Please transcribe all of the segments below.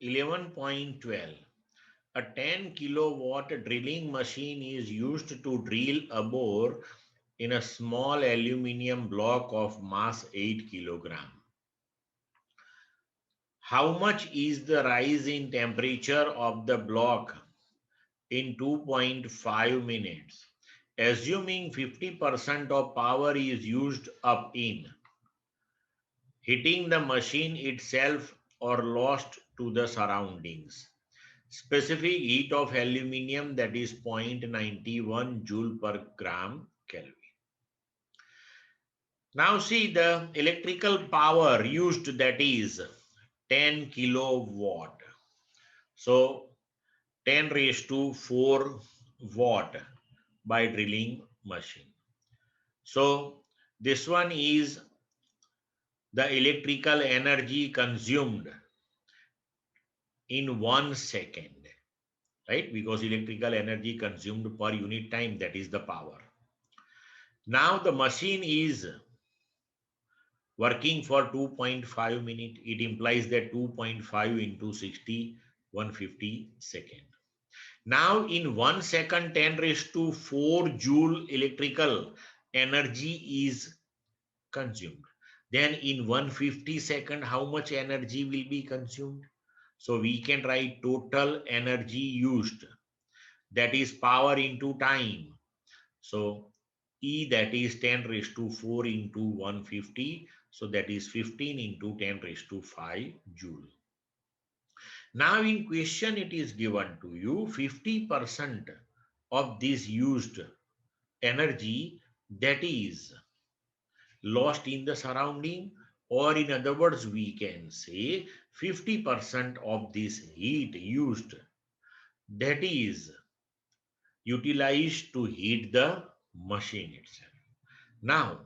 11.12. A 10 kilowatt drilling machine is used to drill a bore in a small aluminium block of mass 8 kilogram. How much is the rise in temperature of the block in 2.5 minutes? Assuming 50% of power is used up in hitting the machine itself or lost to the surroundings. Specific heat of aluminium, that is 0.91 joule per gram Kelvin. Now see the electrical power used, that is 10 kilowatt. So 10 raised to 4 watt by drilling machine. So this one is the electrical energy consumed in 1 second, right? Because electrical energy consumed per unit time, that is the power. Now the machine is working for 2.5 minutes. It implies that 2.5 into 60, 150 second. Now in 1 second, 10 raised to 4 joule electrical energy is consumed. Then in 150 second, how much energy will be consumed? So we can write total energy used, that is power into time. So E, that is 10 raised to 4 into 150. So that is 15 into 10 raised to 5 joule. Now in question it is given to you 50% of this used energy, that is lost in the surrounding, or in other words we can say 50% of this heat used, that is utilized to heat the machine itself. Now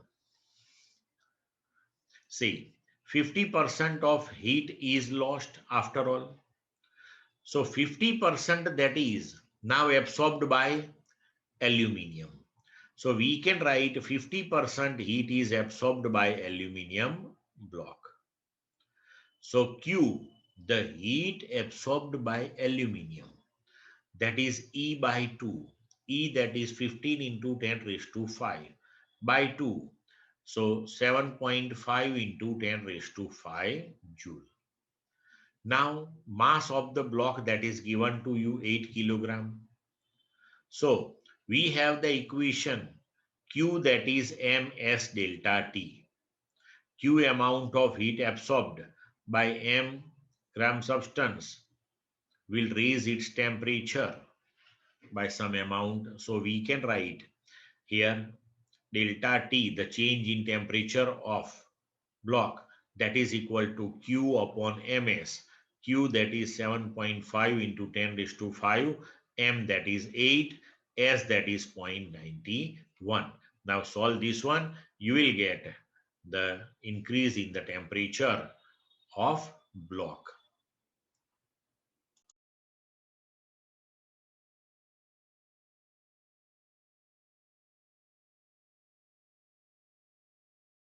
see, 50% of heat is lost after all. So 50%, that is now absorbed by aluminium. So we can write 50% heat is absorbed by aluminium block. So Q, the heat absorbed by aluminium, that is E by 2. E, that is 15 into 10 raised to 5 by 2. So 7.5 into 10 raised to 5 joule. Now mass of the block that is given to you 8 kilogram. So we have the equation Q, that is ms delta T. Q, amount of heat absorbed by m gram substance, will raise its temperature by some amount. So we can write here delta T, the change in temperature of block, that is equal to Q upon ms. Q, that is 7.5 into 10 raised to 5, m, that is 8, s, that is 0.91. Now solve this one, you will get the increase in the temperature of block.